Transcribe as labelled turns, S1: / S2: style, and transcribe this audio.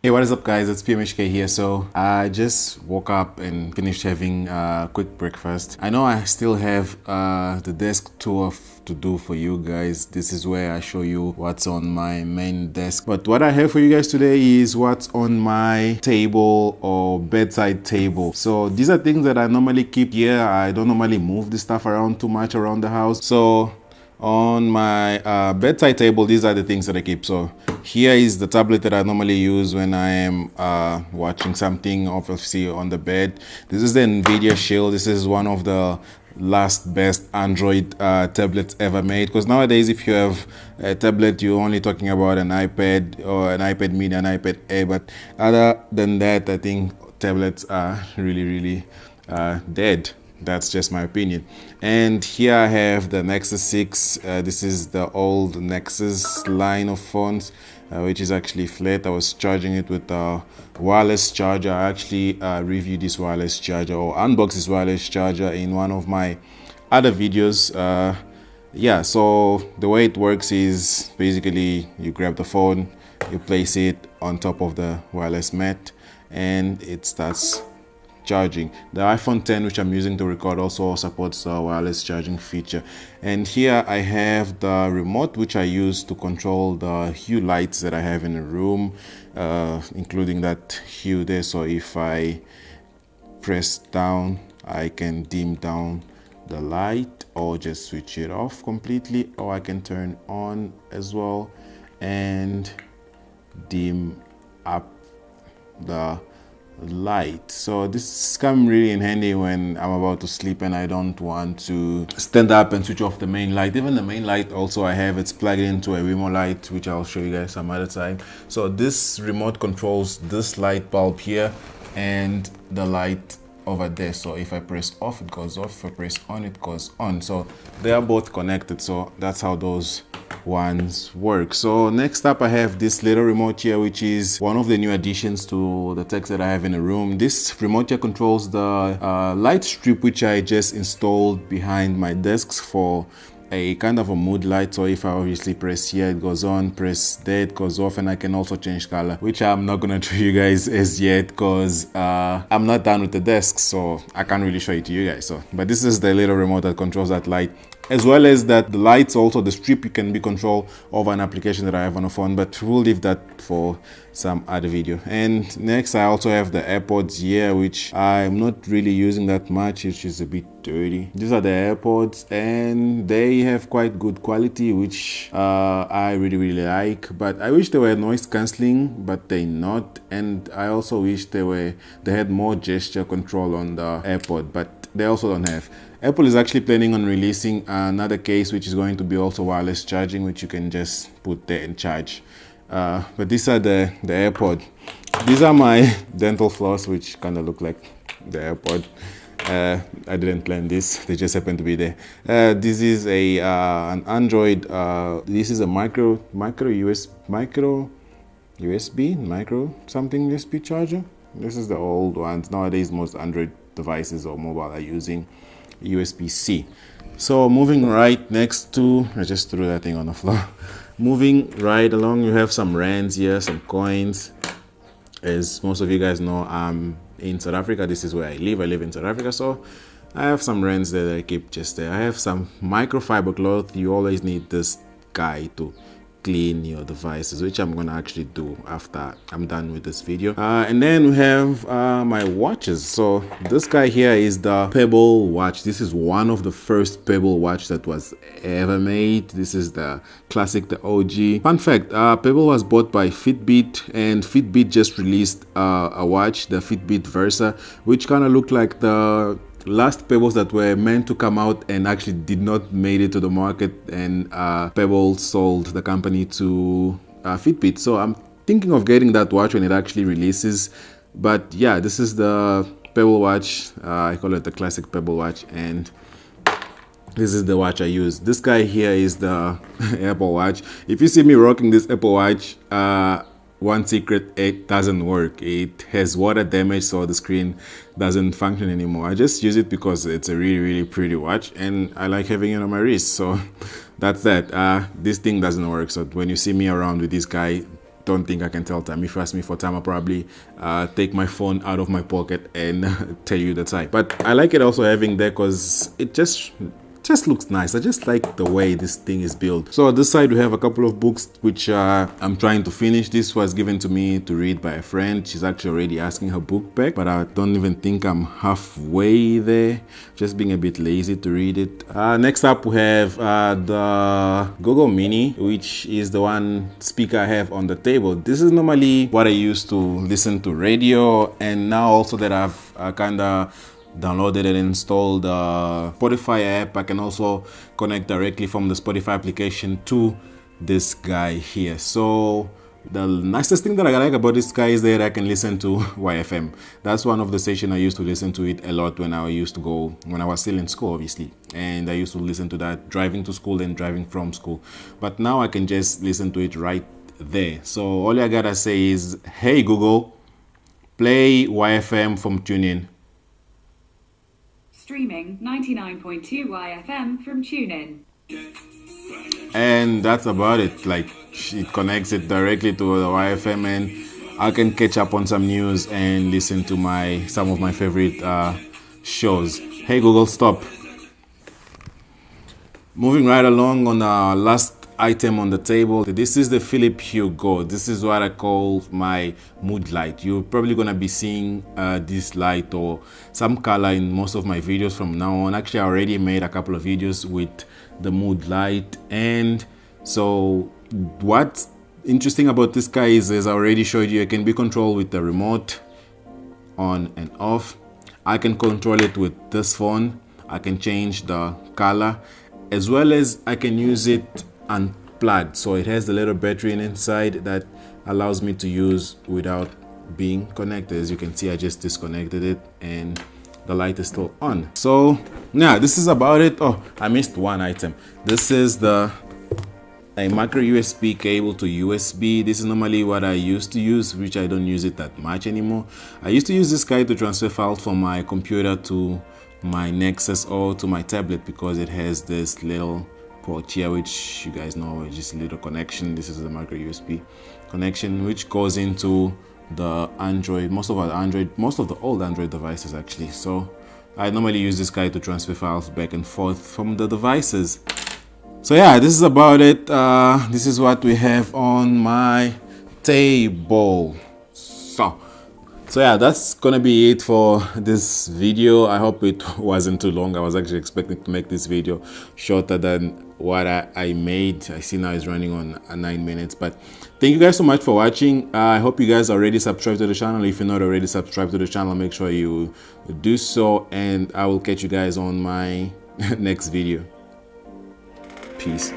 S1: Hey, what is up guys, it's PMHK here. So I just woke up and finished having a quick breakfast. I know I still have the desk tour to do for you guys. This is where I show you what's on my main desk, but what I have for you guys today is what's on my table or bedside table. So these are things that I normally keep here. I don't normally move this stuff around too much around the house. So on my bedside table, these are the things that I keep. So here is the tablet that I normally use when I am watching something, obviously on the bed. This is the NVIDIA Shield. This is one of the last best Android tablets ever made, because nowadays if you have a tablet, you're only talking about an iPad or an iPad mini, an iPad Air. But other than that, I think tablets are really dead. That's just my opinion. And here I have the Nexus 6. This is the old Nexus line of phones, which is actually flat. I was charging it with a wireless charger. I actually reviewed this wireless charger or unboxed this wireless charger in one of my other videos. Yeah, so the way it works is basically you grab the phone, you place it on top of the wireless mat, and it starts charging. The iPhone 10, which I'm using to record, also supports the wireless charging feature. And here I have the remote, which I use to control the hue lights that I have in the room, including that hue there. So if I press down, I can dim down the light or just switch it off completely, or I can turn on as well and dim up the light. So this comes really in handy when I'm about to sleep and I don't want to stand up and switch off the main light. Even the main light also I have, it's plugged into a Wemo light, which I'll show you guys some other time. So this remote controls this light bulb here and the light over there. So if I press off, it goes off. If I press on, it goes on. So they are both connected. So that's how those ones work. So next up, I have this little remote here, which is one of the new additions to the techs that I have in the room. This remote here controls the light strip, which I just installed behind my desks for a kind of a mood light. So if I obviously press here, it goes on, press there, it goes off, and I can also change color, which I'm not gonna show you guys as yet because I'm not done with the desk, so I can't really show it to you guys. So but this is the little remote that controls that light, as well as that the lights, also the strip, you can be controlled over an application that I have on a phone, but we'll leave that for some other video. And next I also have the AirPods here, which I'm not really using that much, which is a bit dirty. These are the AirPods and they have quite good quality, which I really like, but I wish they were noise cancelling, but they're not. And I also wish they had more gesture control on the AirPod, but they also don't have. Apple is actually planning on releasing another case, which is going to be also wireless charging, which you can just put there and charge. But these are the AirPod. These are my dental floss, which kind of look like the AirPod. I didn't plan this; they just happen to be there. This is an Android. This is a micro USB charger. This is the old ones. Nowadays, most Android devices or mobile are using USB-C. So moving right next to, I just threw that thing on the floor. Moving right along, you have some rands here, some coins. As most of you guys know, I'm in South Africa. This is where I live. I live in South Africa, so I have some rands there that I keep just there. I have some microfiber cloth. You always need this guy to clean your devices, which I'm gonna actually do after I'm done with this video. And then we have my watches. So this guy here is the Pebble watch. This is one of the first Pebble watch that was ever made. This is the classic, the OG. Fun fact, Pebble was bought by Fitbit, and Fitbit just released a watch, the Fitbit Versa, which kind of looked like the last Pebbles that were meant to come out and actually did not made it to the market, and Pebble sold the company to Fitbit. So I'm thinking of getting that watch when it actually releases. But yeah, this is the Pebble watch. I call it the classic Pebble watch, and this is the watch I use. This guy here is the Apple Watch. If you see me rocking this Apple Watch, one secret, it doesn't work. It has water damage, so the screen doesn't function anymore. I just use it because it's a really pretty watch and I like having it on my wrist. So that's that. This thing doesn't work. So when you see me around with this guy, don't think I can tell time. If you ask me for time, I'll probably take my phone out of my pocket and tell you the time. But I like it also having there because it just looks nice. I just like the way this thing is built. So on this side we have a couple of books which I'm trying to finish. This was given to me to read by a friend. She's actually already asking her book back, but I don't even think I'm halfway there, just being a bit lazy to read it. Next up we have the Google Mini, which is the one speaker I have on the table. This is normally what I used to listen to radio, and now also that I've kind of downloaded and installed the Spotify app, I can also connect directly from the Spotify application to this guy here. So the nicest thing that I like about this guy is that I can listen to YFM. That's one of the stations I used to listen to it a lot when I was still in school, obviously, and I used to listen to that driving to school and driving from school. But now I can just listen to it right there. So all I gotta say is, hey Google, play YFM from TuneIn.
S2: Streaming 99.2 YFM from TuneIn.
S1: And that's about it. Like, it connects it directly to the YFM, and I can catch up on some news and listen to some of my favorite shows. Hey Google, stop. Moving right along on our last item on the table. This is the Philips Hue Go. This is what I call my mood light. You're probably gonna be seeing this light or some color in most of my videos from now on. Actually, I already made a couple of videos with the mood light, and so what's interesting about this guy is, as I already showed you, it can be controlled with the remote on and off. I can control it with this phone. I can change the color, as well as I can use it unplugged. So it has the little battery inside that allows me to use without being connected. As you can see, I just disconnected it and the light is still on. So yeah, this is about it. Oh, I missed one item. This is a micro USB cable to USB. This is normally what I used to use, which I don't use it that much anymore. I used to use this guy to transfer files from my computer to my Nexus or to my tablet, because it has this little port here, which you guys know is just a little connection. This is the micro USB connection which goes into the Android, most of the old Android devices actually. So I normally use this guy to transfer files back and forth from the devices. So yeah, this is about it. This is what we have on my table. So yeah, that's gonna be it for this video. I hope it wasn't too long. I was actually expecting to make this video shorter than what I made. I see now it's running on 9 minutes, but thank you guys so much for watching. I hope you guys are already subscribed to the channel. If you're not already subscribed to the channel, make sure you do so, and I will catch you guys on my next video. Peace.